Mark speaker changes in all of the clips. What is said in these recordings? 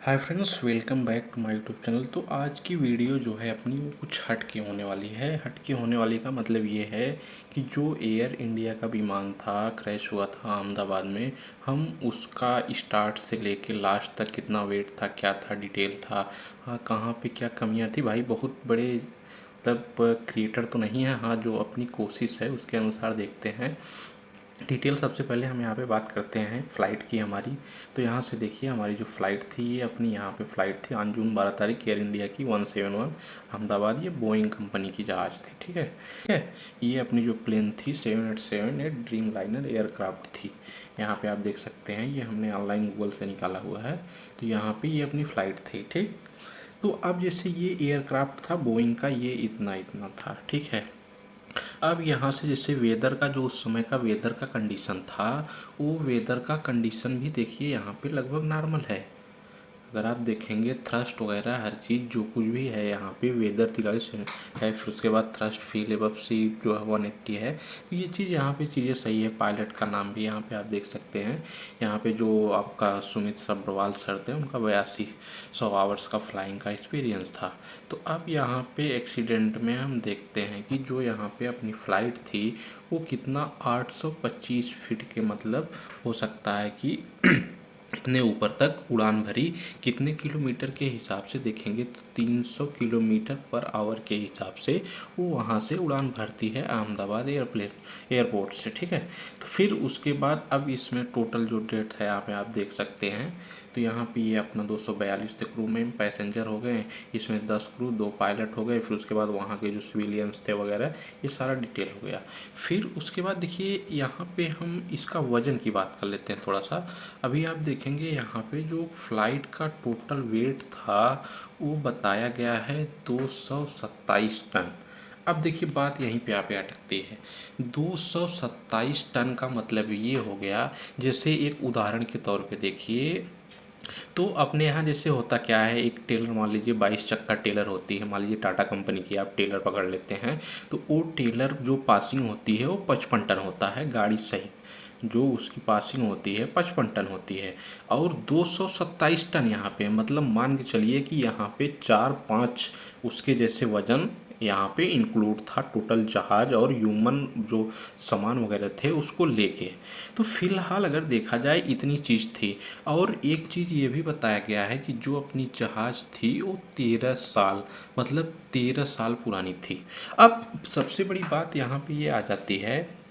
Speaker 1: Hi friends, welcome back to my YouTube channel. तो आज की वीडियो जो है अपनी वो कुछ हट के होने वाली है। हट के होने वाली का मतलब ये है कि जो एयर इंडिया का विमान था, क्रैश हुआ था अहमदाबाद में, हम उसका स्टार्ट से लेके लास्ट तक कितना वेट था, क्या था, डिटेल था, हाँ कहाँ पे क्या कमियां थी। भाई बहुत बड़े मतलब क्रिएटर तो नहीं है, हाँ जो अपनी कोशिश है उसके अनुसार देखते हैं डिटेल। सबसे पहले हम यहाँ पे बात करते हैं फ़्लाइट की हमारी। तो यहाँ से देखिए हमारी जो फ़्लाइट थी ये अपनी यहाँ पे फ़्लाइट थी ऑन जून 12 तारीख एयर इंडिया की 171 अहमदाबाद। ये बोइंग कंपनी की जहाज़ थी, ठीक है। ये अपनी जो प्लेन थी 787 ड्रीम लाइनर एयरक्राफ्ट थी। यहाँ पे आप देख सकते हैं, ये हमने ऑनलाइन गूगल से निकाला हुआ है। तो यहाँ पे ये अपनी फ़्लाइट थी, ठीक। तो अब जैसे ये एयरक्राफ्ट था बोइंग का, ये इतना इतना था, ठीक है। अब यहाँ से जैसे वेदर का जो उस समय का वेदर का कंडीशन था, वो वेदर का कंडीशन भी देखिए यहाँ पे लगभग नॉर्मल है। अगर आप देखेंगे थ्रस्ट वगैरह हर चीज़ जो कुछ भी है यहाँ पे वेदर 43 है। फिर उसके बाद थ्रस्ट फील एबव सी जो है 180 है। तो ये चीज़ यहाँ पे चीज़ें सही है। पायलट का नाम भी यहाँ पे आप देख सकते हैं। यहाँ पे जो आपका सुमित सब्रवाल सर थे, उनका 8200 आवर्स का फ्लाइंग का एक्सपीरियंस था। तो अब यहाँ पे एक्सीडेंट में हम देखते हैं कि जो यहाँ पे अपनी फ़्लाइट थी वो कितना 825 फीट के मतलब हो सकता है कि इतने ऊपर तक उड़ान भरी। कितने किलोमीटर के हिसाब से देखेंगे तो 300 किलोमीटर पर आवर के हिसाब से वो वहाँ से उड़ान भरती है अहमदाबाद एयरपोर्ट से, ठीक है। तो फिर उसके बाद अब इसमें टोटल जो डेट है यहाँ पे आप देख सकते हैं। तो यहाँ पे ये अपना 242 थे क्रू में पैसेंजर हो गए, इसमें 10 क्रू 2 पायलट हो गए। फिर उसके बाद वहाँ के जो सिविलियंस थे वगैरह ये सारा डिटेल हो गया। फिर उसके बाद देखिए यहाँ पे हम इसका वज़न की बात कर लेते हैं थोड़ा सा। अभी आप देखेंगे यहाँ पे जो फ्लाइट का टोटल वेट था वो बताया गया है 227 टन। अब देखिए बात यहीं पे आप अटकती है। 227 टन का मतलब ये हो गया, जैसे एक उदाहरण के तौर पे देखिए तो अपने यहाँ जैसे होता क्या है, एक टेलर मान लीजिए 22 चक्का टेलर होती है, मान लीजिए टाटा कंपनी की आप टेलर पकड़ लेते हैं। तो वो टेलर जो पासिंग होती है वो 55 टन होता है गाड़ी सहित। जो उसकी पासिंग होती है 55 टन होती है। और 227 टन यहाँ पे मतलब मान के चलिए कि यहाँ पे 4-5 उसके जैसे वजन यहाँ पे इंक्लूड था टोटल जहाज और ह्यूमन जो सामान वगैरह थे उसको लेके। तो फिलहाल अगर देखा जाए इतनी चीज़ थी। और एक चीज़ ये भी बताया गया है कि जो अपनी जहाज़ थी वो 13 साल मतलब 13 साल पुरानी थी। अब सबसे बड़ी बात यहाँ पे ये आ जाती है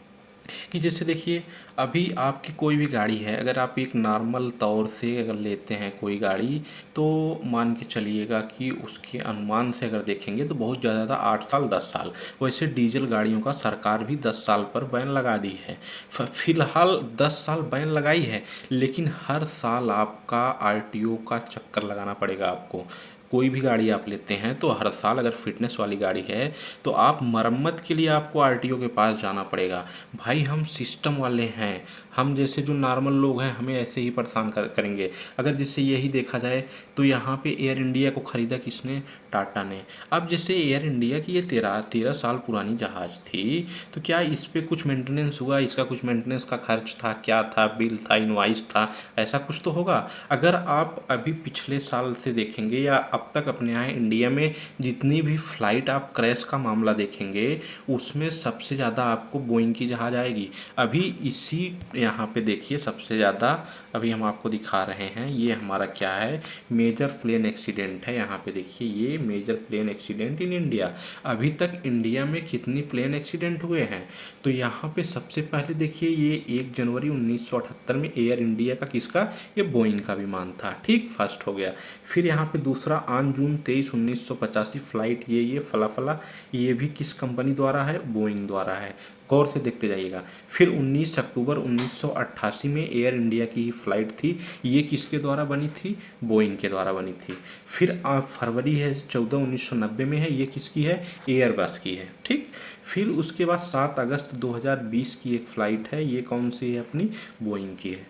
Speaker 1: कि जैसे देखिए अभी आपकी कोई भी गाड़ी है, अगर आप एक नॉर्मल तौर से अगर लेते हैं कोई गाड़ी, तो मान के चलिएगा कि उसके अनुमान से अगर देखेंगे तो बहुत ज़्यादा 8 साल 10 साल। वैसे डीजल गाड़ियों का सरकार भी 10 साल पर बैन लगा दी है। फिलहाल 10 साल बैन लगाई है, लेकिन हर साल आपका आरटीओ का चक्कर लगाना पड़ेगा आपको। कोई भी गाड़ी आप लेते हैं तो हर साल अगर फिटनेस वाली गाड़ी है तो आप मरम्मत के लिए आपको आरटीओ के पास जाना पड़ेगा। भाई हम सिस्टम वाले हैं, हम जैसे जो नॉर्मल लोग हैं हमें ऐसे ही परेशान करेंगे। अगर जैसे यही देखा जाए तो यहाँ पे एयर इंडिया को ख़रीदा किसने? टाटा ने। अब जैसे एयर इंडिया की ये 13 साल पुरानी जहाज़ थी, तो क्या इस पर कुछ मेंटेनेंस हुआ? इसका कुछ मेंटेनेंस का खर्च था, क्या था, बिल था, इनवाइस था, ऐसा कुछ तो होगा। अगर आप अभी पिछले साल से देखेंगे या अब तक अपने यहाँ इंडिया में जितनी भी फ़्लाइट आप क्रैश का मामला देखेंगे उसमें सबसे ज़्यादा आपको बोइंग की जहाज़ आएगी। अभी इसी यहाँ पे देखिए सबसे ज़्यादा अभी हम आपको दिखा रहे हैं, ये हमारा क्या है, मेजर प्लेन एक्सीडेंट है। यहाँ पे देखिए ये major plane accident in India. अभी तक इंडिया में कितनी प्लेन एक्सीडेंट हुए हैं? तो यहाँ पे सबसे पहले देखिए ये 1 जनवरी 1978 में एयर इंडिया का किसका? ये बोइंग का विमान था, ठीक, फर्स्ट हो गया। फिर यहाँ पे दूसरा ऑन जून 23 1985 फ्लाइट ये फला ये भी किस कंपनी द्वारा है? बोइंग द्वारा है। गौर से देखते जाइएगा। फिर 19 अक्टूबर 1988 में एयर इंडिया की फ़्लाइट थी, ये किसके द्वारा बनी थी? बोइंग के द्वारा बनी थी। फिर फरवरी है 14 1990 में है, ये किसकी है? एयरबस की है, ठीक। फिर उसके बाद 7 अगस्त 2020 की एक फ़्लाइट है, ये कौन सी है? अपनी बोइंग की है,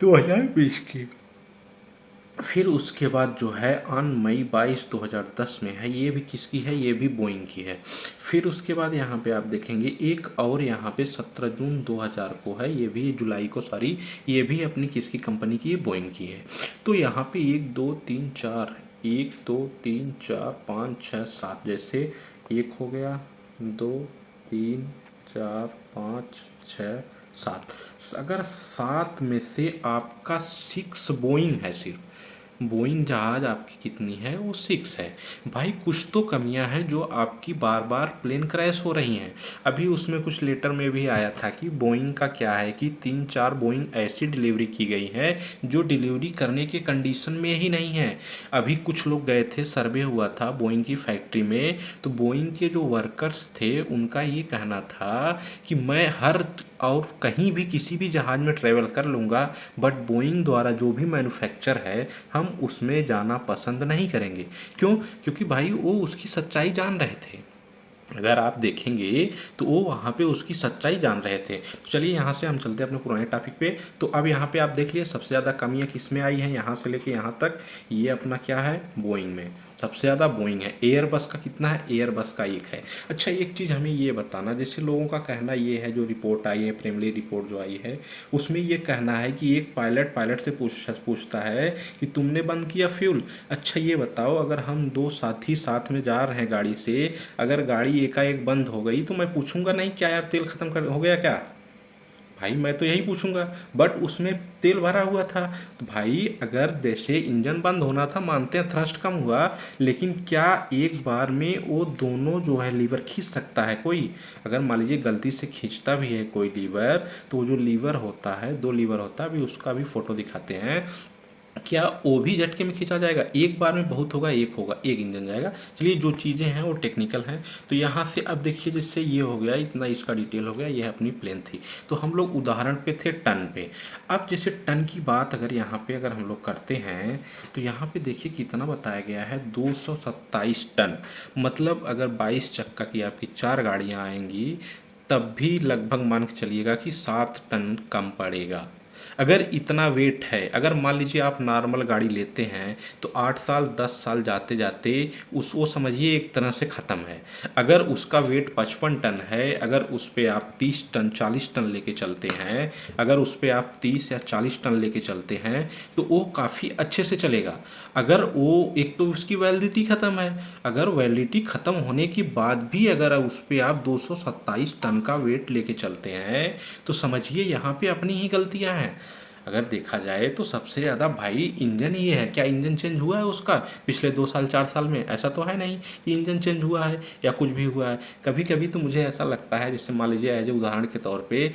Speaker 1: 2020 की। फिर उसके बाद जो है ऑन मई 22 2010 में है, ये भी किसकी है, ये भी बोइंग की है। फिर उसके बाद यहाँ पे आप देखेंगे एक और यहाँ पे 17 जून 2000 को है, ये भी जुलाई को सॉरी, ये भी अपनी किसकी कंपनी की है, बोइंग की है। तो यहाँ पे 1 2 3 4 1 2 3 4 5 6 7, जैसे एक हो गया, 2 3 4 5 6 7, अगर 7 में से आपका 6 बोइंग है, सिर्फ बोइंग जहाज़ आपकी कितनी है, वो 6 है। भाई कुछ तो कमियां हैं जो आपकी बार बार प्लेन क्रैश हो रही हैं। अभी उसमें कुछ लेटर में भी आया था कि बोइंग का क्या है कि 3-4 बोइंग ऐसी डिलीवरी की गई है जो डिलीवरी करने के कंडीशन में ही नहीं है। अभी कुछ लोग गए थे, सर्वे हुआ था बोइंग की फैक्ट्री में, तो बोइंग के जो वर्कर्स थे उनका ये कहना था कि मैं हर और कहीं भी किसी भी जहाज़ में ट्रैवल कर लूँगा, बट बोइंग द्वारा जो भी मैन्युफैक्चर है हम उसमें जाना पसंद नहीं करेंगे। क्यों? क्योंकि भाई वो उसकी सच्चाई जान रहे थे। अगर आप देखेंगे तो वो वहाँ पे उसकी सच्चाई जान रहे थे। तो चलिए यहाँ से हम चलते हैं अपने पुराने टॉपिक पे। तो अब यहाँ पे आप देख लिए सबसे ज़्यादा कमियाँ किस में आई हैं, यहाँ से लेके यहाँ तक, ये अपना क्या है, बोइंग में सबसे ज़्यादा बोइंग है। एयरबस का कितना है, एयरबस का 1 है। अच्छा एक चीज़ हमें ये बताना, जैसे लोगों का कहना ये है, जो रिपोर्ट आई है, प्रीलिमिनरी रिपोर्ट जो आई है, उसमें ये कहना है कि एक पायलट से पूछता है कि तुमने बंद किया फ्यूल। अच्छा ये बताओ, अगर हम 2 साथी साथ में जा रहे हैं गाड़ी से, अगर गाड़ी एकाएक बंद हो गई तो मैं पूछूंगा नहीं क्या यार तेल खत्म कर हो गया क्या? भाई मैं तो यही पूछूंगा, बट उसमें तेल भरा हुआ था। तो भाई अगर जैसे इंजन बंद होना था, मानते हैं थ्रस्ट कम हुआ, लेकिन क्या एक बार में वो दोनों जो है लीवर खींच सकता है कोई? अगर मान लीजिए गलती से खींचता भी है कोई लीवर, तो वो जो लीवर होता है, 2 लीवर होता है, अभी उसका भी फोटो दिखाते हैं, क्या वो भी झटके में खींचा जाएगा? एक बार में बहुत होगा, एक होगा, एक इंजन जाएगा। चलिए जो चीज़ें हैं वो टेक्निकल हैं। तो यहाँ से अब देखिए, जिससे ये हो गया, इतना इसका डिटेल हो गया, ये अपनी प्लेन थी। तो हम लोग उदाहरण पे थे टन पे। अब जैसे टन की बात अगर यहाँ पे अगर हम लोग करते हैं, तो यहाँ पे देखिए कितना बताया गया है, 227 टन। मतलब अगर 22 चक्का की आपकी 4 गाड़ियाँ आएंगी, तब भी लगभग मान के चलिएगा कि 7 टन कम पड़ेगा। अगर इतना वेट है, अगर मान लीजिए आप नॉर्मल गाड़ी लेते हैं तो 8 साल 10 साल जाते जाते उस वो समझिए एक तरह से ख़त्म है। अगर उसका वेट 55 टन है, अगर उस पर आप 30 टन 40 टन लेके चलते हैं, अगर उस पर आप 30 या 40 टन लेके चलते हैं, तो वो काफ़ी अच्छे से चलेगा। अगर वो एक तो उसकी वैलिडिटी ख़त्म है, अगर वैलिडिटी ख़त्म होने के बाद भी अगर उस पर आप 227 टन का वेट लेके चलते हैं, तो समझिए यहाँ पे अपनी ही गलतियाँ हैं। अगर देखा जाए तो सबसे ज़्यादा भाई इंजन ही है। क्या इंजन चेंज हुआ है उसका पिछले 2 साल 4 साल में? ऐसा तो है नहीं कि इंजन चेंज हुआ है या कुछ भी हुआ है। कभी कभी तो मुझे ऐसा लगता है, जैसे मान लीजिए एज ए उदाहरण के तौर पे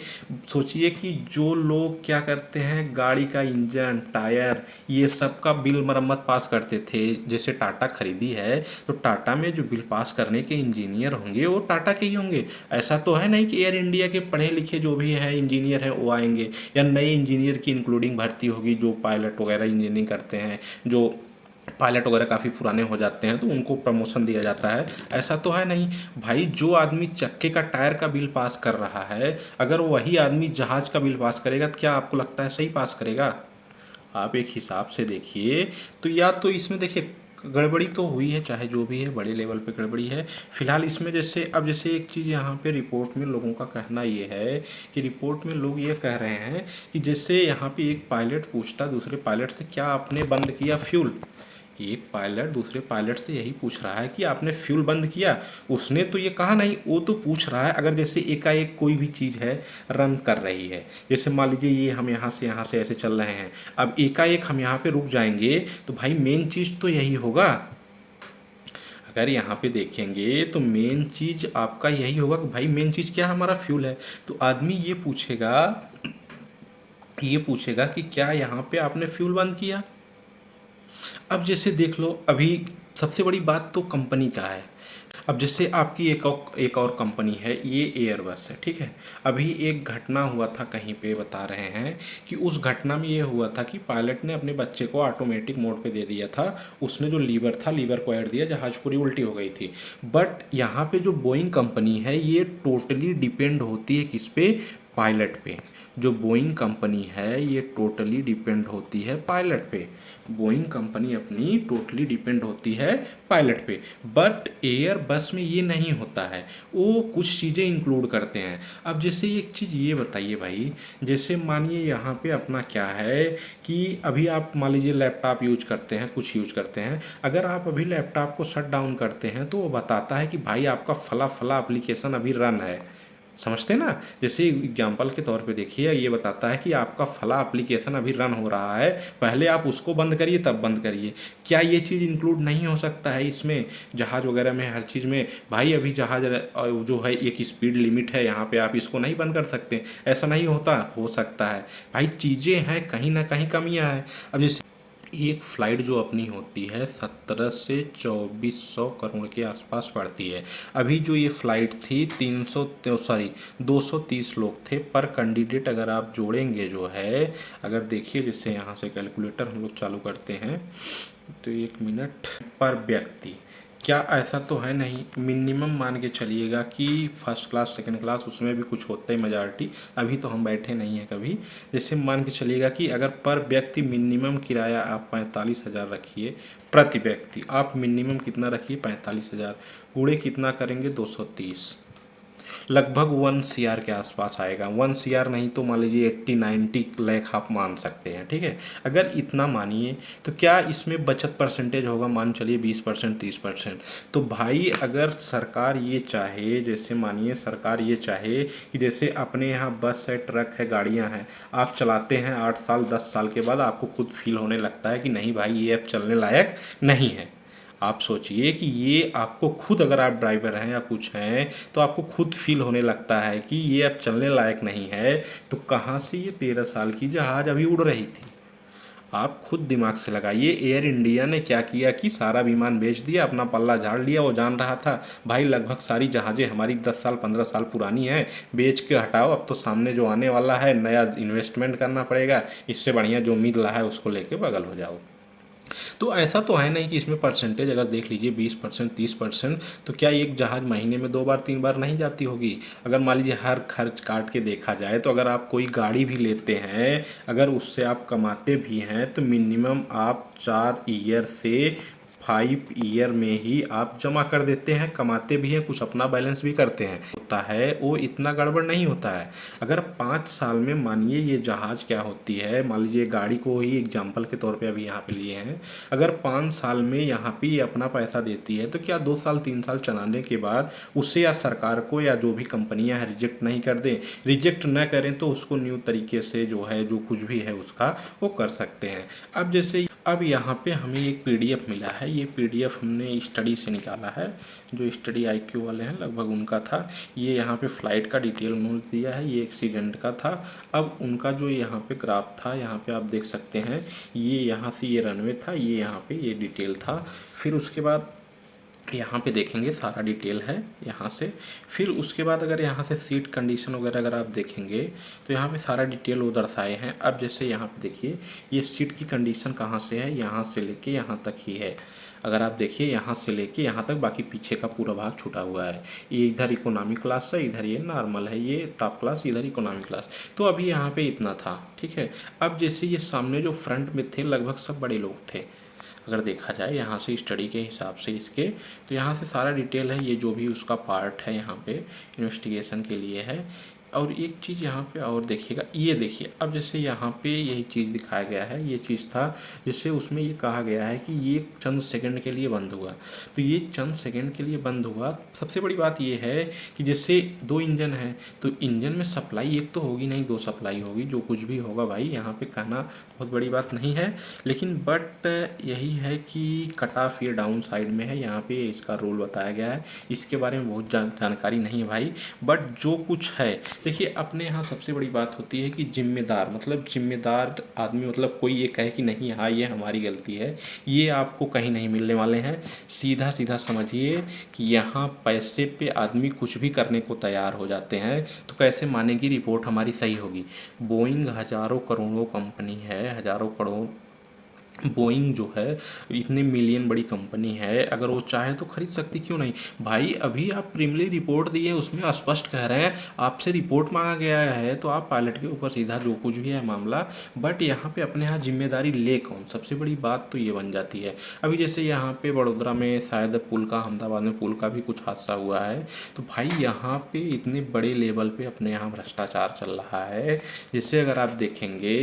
Speaker 1: सोचिए कि जो लोग क्या करते हैं, गाड़ी का इंजन टायर ये सब का बिल मरम्मत पास करते थे, जैसे टाटा खरीदी है, तो टाटा में जो बिल पास करने के इंजीनियर होंगे वो टाटा के ही होंगे। ऐसा तो है नहीं कि एयर इंडिया के पढ़े लिखे जो भी हैं इंजीनियर हैं वो आएंगे, या नए इंजीनियर की इंक्लूडिंग भर्ती होगी, जो पायलट वगैरह इंजीनियरिंग करते हैं, जो पायलट वगैरह काफ़ी पुराने हो जाते हैं तो उनको प्रमोशन दिया जाता है। ऐसा तो है नहीं। भाई जो आदमी चक्के का टायर का बिल पास कर रहा है, अगर वही आदमी जहाज़ का बिल पास करेगा तो क्या आपको लगता है सही पास करेगा? आप एक हिसाब से देखिए। तो या तो इसमें देखिए गड़बड़ी तो हुई है, चाहे जो भी है बड़े लेवल पे गड़बड़ी है। फिलहाल इसमें जैसे अब जैसे एक चीज़ यहाँ पे रिपोर्ट में लोगों का कहना ये है कि रिपोर्ट में लोग ये कह रहे हैं कि जैसे यहाँ पे एक पायलट पूछता दूसरे पायलट से, क्या आपने बंद किया फ्यूल? एक पायलट दूसरे पायलट से यही पूछ रहा है कि आपने फ्यूल बंद किया। उसने तो ये कहा नहीं, वो तो पूछ रहा है अगर जैसे एकाएक कोई भी चीज़ है रन कर रही है, जैसे मान लीजिए ये हम यहाँ से ऐसे चल रहे हैं, अब एकाएक हम यहाँ पे रुक जाएंगे, तो भाई मेन चीज़ तो यही होगा। अगर यहाँ पे देखेंगे तो मेन चीज़ आपका यही होगा कि भाई मेन चीज़ क्या है, हमारा फ्यूल है। तो आदमी ये पूछेगा कि क्या यहाँ पे आपने फ्यूल बंद किया? अब जैसे देख लो, अभी सबसे बड़ी बात तो कंपनी का है। अब जैसे आपकी एक और कंपनी है, ये एयरबस है, ठीक है। अभी एक घटना हुआ था कहीं पे, बता रहे हैं कि उस घटना में ये हुआ था कि पायलट ने अपने बच्चे को ऑटोमेटिक मोड पे दे दिया था। उसने जो लीवर था, लीवर को ऐड दिया, जहाज़ पूरी उल्टी हो गई थी। बट यहाँ पे जो बोइंग कंपनी है, ये टोटली डिपेंड होती है किस पे? पायलट पे। जो बोइंग कंपनी है ये टोटली डिपेंड होती है पायलट पे। बोइंग कंपनी अपनी टोटली डिपेंड होती है पायलट पे। बट एयर बस में ये नहीं होता है, वो कुछ चीज़ें इंक्लूड करते हैं। अब जैसे एक चीज़ ये बताइए भाई, जैसे मानिए यहाँ पे अपना क्या है कि अभी आप मान लीजिए लैपटॉप यूज करते हैं, कुछ यूज करते हैं, अगर आप अभी लैपटॉप को शट डाउन करते हैं तो वो बताता है कि भाई आपका फला फला एप्लीकेशन अभी रन है। समझते हैं ना? जैसे एग्जाम्पल के तौर पे देखिए, ये बताता है कि आपका फला एप्लीकेशन अभी रन हो रहा है, पहले आप उसको बंद करिए तब बंद करिए। क्या ये चीज़ इंक्लूड नहीं हो सकता है इसमें? जहाज़ वगैरह में हर चीज़ में भाई अभी जहाज़ जो है एक स्पीड लिमिट है, यहाँ पे आप इसको नहीं बंद कर सकते। ऐसा नहीं होता, हो सकता है भाई, चीज़ें हैं कहीं ना कहीं कमियां हैं। अब जैसे एक फ़्लाइट जो अपनी होती है 17 से 2400 करोड़ के आसपास पड़ती है। अभी जो ये फ़्लाइट थी 230 लोग थे पर कैंडिडेट, अगर आप जोड़ेंगे जो है, अगर देखिए जैसे यहाँ से कैलकुलेटर हम लोग चालू करते हैं तो 1 मिनट पर व्यक्ति, क्या ऐसा तो है नहीं, मिनिमम मान के चलिएगा कि फर्स्ट क्लास सेकंड क्लास उसमें भी कुछ होता है मेजॉरिटी, अभी तो हम बैठे नहीं हैं कभी। जैसे मान के चलिएगा कि अगर पर व्यक्ति मिनिमम किराया आप 45,000 रखिए प्रति व्यक्ति, आप मिनिमम कितना रखिए 45,000, कूड़े कितना करेंगे 230, लगभग 1 CR के आसपास आएगा। 1 CR नहीं तो मान लीजिए 80-90 लाख आप मान सकते हैं, ठीक है। अगर इतना मानिए तो क्या इसमें बचत परसेंटेज होगा, मान चलिए 20% 30%। तो भाई अगर सरकार ये चाहे, जैसे मानिए सरकार ये चाहे कि जैसे अपने यहाँ बस है, ट्रक है, गाड़ियाँ हैं, आप चलाते हैं 8 साल 10 साल के बाद आपको खुद फील होने लगता है कि नहीं भाई ये अब चलने लायक नहीं है। आप सोचिए कि ये आपको खुद, अगर आप ड्राइवर हैं या कुछ हैं तो आपको खुद फील होने लगता है कि ये अब चलने लायक नहीं है, तो कहाँ से ये 13 साल की जहाज़ अभी उड़ रही थी? आप खुद दिमाग से लगाइए। एयर इंडिया ने क्या किया कि सारा विमान बेच दिया, अपना पल्ला झाड़ लिया। वो जान रहा था भाई लगभग सारी जहाज़ें हमारी 10 साल 15 साल पुरानी हैं, बेच के हटाओ, अब तो सामने जो आने वाला है नया इन्वेस्टमेंट करना पड़ेगा, इससे बढ़िया जो मिल रहा है उसको लेके बगल हो जाओ। तो ऐसा तो है नहीं कि इसमें परसेंटेज अगर देख लीजिए 20% 30%, तो क्या एक जहाज़ महीने में 2 बार 3 बार नहीं जाती होगी? अगर मान लीजिए हर खर्च काट के देखा जाए तो अगर आप कोई गाड़ी भी लेते हैं, अगर उससे आप कमाते भी हैं तो मिनिमम आप 4 ईयर से 5 ईयर में ही आप जमा कर देते हैं, कमाते भी हैं, कुछ अपना बैलेंस भी करते हैं, होता है वो इतना गड़बड़ नहीं होता है। अगर 5 साल में मानिए ये जहाज़ क्या होती है, मान लीजिए गाड़ी को ही एग्जाम्पल के तौर पे अभी यहाँ पे लिए हैं, अगर 5 साल में यहाँ पे ये अपना पैसा देती है तो क्या 2 साल 3 साल चलाने के बाद उसे या सरकार को या जो भी कंपनियां हैं रिजेक्ट नहीं कर दें? रिजेक्ट न करें तो उसको न्यू तरीके से जो है जो कुछ भी है उसका वो कर सकते हैं। अब जैसे अब यहाँ पे हमें एक पीडीएफ मिला है, ये पीडीएफ हमने स्टडी से निकाला है, जो स्टडी आईक्यू वाले हैं लगभग उनका था। ये यहाँ पे फ़्लाइट का डिटेल उन्होंने दिया है, ये एक्सीडेंट का था। अब उनका जो यहाँ पे ग्राफ था, यहाँ पे आप देख सकते हैं, ये यहाँ से ये रनवे था, ये यहाँ पे ये डिटेल था। फिर उसके बाद यहाँ पे देखेंगे सारा डिटेल है यहाँ से। फिर उसके बाद अगर यहाँ से सीट कंडीशन वगैरह अगर आप देखेंगे तो यहाँ पे सारा डिटेल वो दर्शाए हैं। अब जैसे यहाँ पे देखिए ये सीट की कंडीशन कहाँ से है, यहाँ से लेके यहाँ तक ही है। अगर आप देखिए यहाँ से लेके यहाँ तक, बाकी पीछे का पूरा भाग छूटा हुआ है। ये इधर इकोनॉमी क्लास है, इधर ये नॉर्मल है, ये टॉप क्लास, इधर इकोनॉमी क्लास। तो अभी यहाँ पे इतना था, ठीक है। अब जैसे ये सामने जो फ्रंट में थे लगभग सब बड़े लोग थे, अगर देखा जाए यहाँ से स्टडी के हिसाब से इसके, तो यहाँ से सारा डिटेल है, ये जो भी उसका पार्ट है यहाँ पे इन्वेस्टिगेशन के लिए है। और एक चीज़ यहाँ पे और देखिएगा, ये देखिए अब जैसे यहाँ पे यही चीज़ दिखाया गया है, ये चीज़ था जिससे उसमें ये कहा गया है कि ये चंद सेकंड के लिए बंद हुआ। तो ये चंद सेकंड के लिए बंद हुआ। सबसे बड़ी बात ये है कि जैसे 2 इंजन है तो इंजन में सप्लाई एक तो होगी नहीं, 2 सप्लाई होगी, जो कुछ भी होगा भाई यहाँ पे कहना बहुत बड़ी बात नहीं है। लेकिन बट यही है कि कट ऑफ ये डाउन साइड में है, यहाँ पे इसका रोल बताया गया है, इसके बारे में बहुत जानकारी नहीं है भाई। बट जो कुछ है देखिए, अपने यहाँ सबसे बड़ी बात होती है कि जिम्मेदार, मतलब जिम्मेदार आदमी, मतलब कोई ये कहे कि नहीं हाँ ये हमारी गलती है, ये आपको कहीं नहीं मिलने वाले हैं। सीधा सीधा समझिए कि यहाँ पैसे पे आदमी कुछ भी करने को तैयार हो जाते हैं, तो कैसे माने कि रिपोर्ट हमारी सही होगी? बोइंग हज़ारों करोड़ों कंपनी है, हज़ारों करोड़ बोइंग जो है इतने मिलियन बड़ी कंपनी है, अगर वो चाहे तो खरीद सकती, क्यों नहीं भाई। अभी आप प्रीलिमिनरी रिपोर्ट दिए, उसमें स्पष्ट कह रहे हैं आपसे रिपोर्ट मांगा गया है तो आप पायलट के ऊपर सीधा जो कुछ भी है मामला, बट यहाँ पे अपने यहाँ जिम्मेदारी ले कौन, सबसे बड़ी बात तो ये बन जाती है। अभी जैसे यहाँ पे बड़ोदरा में शायद पुल का, अहमदाबाद में पुल का भी कुछ हादसा हुआ है, तो भाई यहाँ पे इतने बड़े लेवल पे अपने यहाँ भ्रष्टाचार चल रहा है। जिससे अगर आप देखेंगे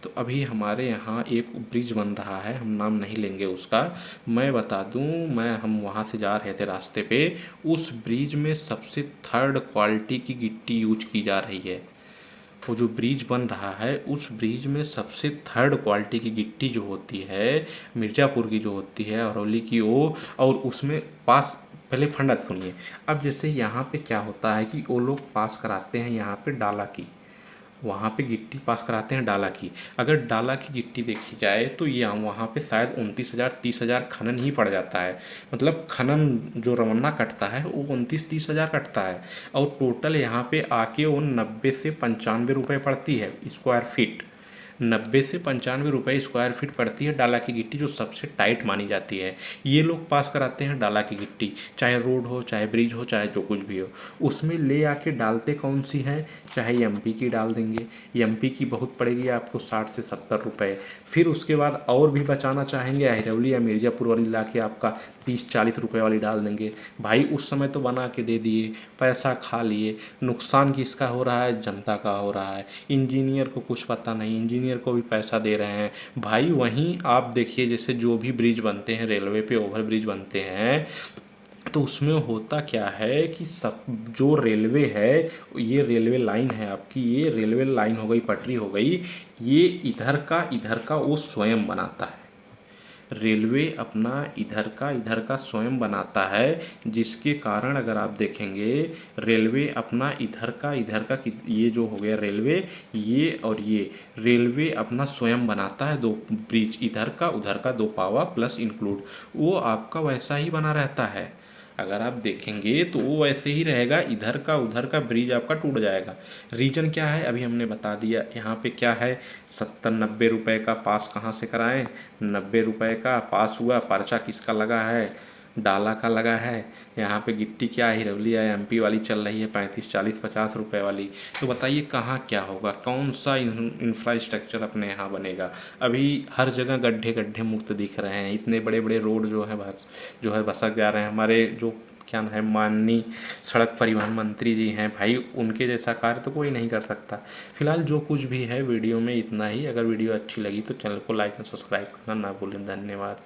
Speaker 1: तो अभी हमारे यहाँ एक ब्रिज बन रहा है, हम नाम नहीं लेंगे उसका, मैं बता दूं, हम वहाँ से जा रहे थे रास्ते पे, उस ब्रिज में सबसे थर्ड क्वालिटी की गिट्टी यूज की जा रही है। वो जो ब्रिज बन रहा है उस ब्रिज में सबसे थर्ड क्वालिटी की गिट्टी जो होती है, मिर्ज़ापुर की जो होती है, अरौली की वो, और उसमें पास, पहले फंडा सुनिए। अब जैसे यहाँ पे क्या होता है कि वो लोग पास कराते हैं यहाँ पे डाला की, वहाँ पे गिट्टी पास कराते हैं डाला की। अगर डाला की गिट्टी देखी जाए तो ये वहाँ पे शायद 29,000 30,000 खनन ही पड़ जाता है। मतलब खनन जो रवन्ना कटता है वो 29-30,000 कटता है, और टोटल यहाँ पे आके वो 90 से 95 रुपये पड़ती है स्क्वायर फीट। 90 से 95 रुपये स्क्वायर फीट पड़ती है डाला की गिट्टी, जो सबसे टाइट मानी जाती है। ये लोग पास कराते हैं डाला की गिट्टी, चाहे रोड हो, चाहे ब्रिज हो, चाहे जो कुछ भी हो, उसमें ले आके डालते कौन सी है, चाहे एमपी की डाल देंगे, एमपी की बहुत पड़ेगी आपको 60 से 70 रुपये। फिर उसके बाद और भी बचाना चाहेंगे, अहिरौली या मिर्ज़ापुर वाली ला के आपका 30-40 रुपये वाली डाल देंगे। भाई उस समय तो बना के दे दिए, पैसा खा लिए, नुकसान किसका हो रहा है, जनता का हो रहा है। इंजीनियर को कुछ पता नहीं, इंजीनियर को भी पैसा दे रहे हैं भाई। वहीं आप देखिए जैसे जो भी ब्रिज बनते हैं, रेलवे पे ओवर ब्रिज बनते हैं, तो उसमें होता क्या है कि सब जो रेलवे है, ये रेलवे लाइन है आपकी, ये रेलवे लाइन हो गई, पटरी हो गई, ये इधर का वो स्वयं बनाता है। रेलवे अपना इधर का स्वयं बनाता है, जिसके कारण अगर आप देखेंगे रेलवे अपना इधर का ये जो हो गया रेलवे, ये और ये रेलवे अपना स्वयं बनाता है। दो ब्रिज, इधर का उधर का, दो पावा प्लस इंक्लूड, वो आपका वैसा ही बना रहता है। अगर आप देखेंगे तो वो वैसे ही रहेगा, इधर का उधर का ब्रिज आपका टूट जाएगा। रीजन क्या है अभी हमने बता दिया। यहाँ पे क्या है, 70-90 रुपए का पास कहाँ से कराएं, 90 रुपए का पास हुआ, पर्चा किसका लगा है, डाला का लगा है। यहाँ पे गिट्टी क्या है, हिरौली या एमपी वाली चल रही है 35-40-50 रुपए वाली। तो बताइए कहाँ क्या होगा, कौन सा इंफ्रास्ट्रक्चर अपने यहाँ बनेगा। अभी हर जगह गड्ढे गड्ढे मुक्त दिख रहे हैं, इतने बड़े बड़े रोड जो है बसक जा रहे हैं। हमारे जो क्या नाम है, माननीय सड़क परिवहन मंत्री जी हैं, भाई उनके जैसा कार्य तो कोई नहीं कर सकता। फिलहाल जो कुछ भी है वीडियो में इतना ही। अगर वीडियो अच्छी लगी तो चैनल को लाइक एंड सब्सक्राइब करना ना भूलें। धन्यवाद।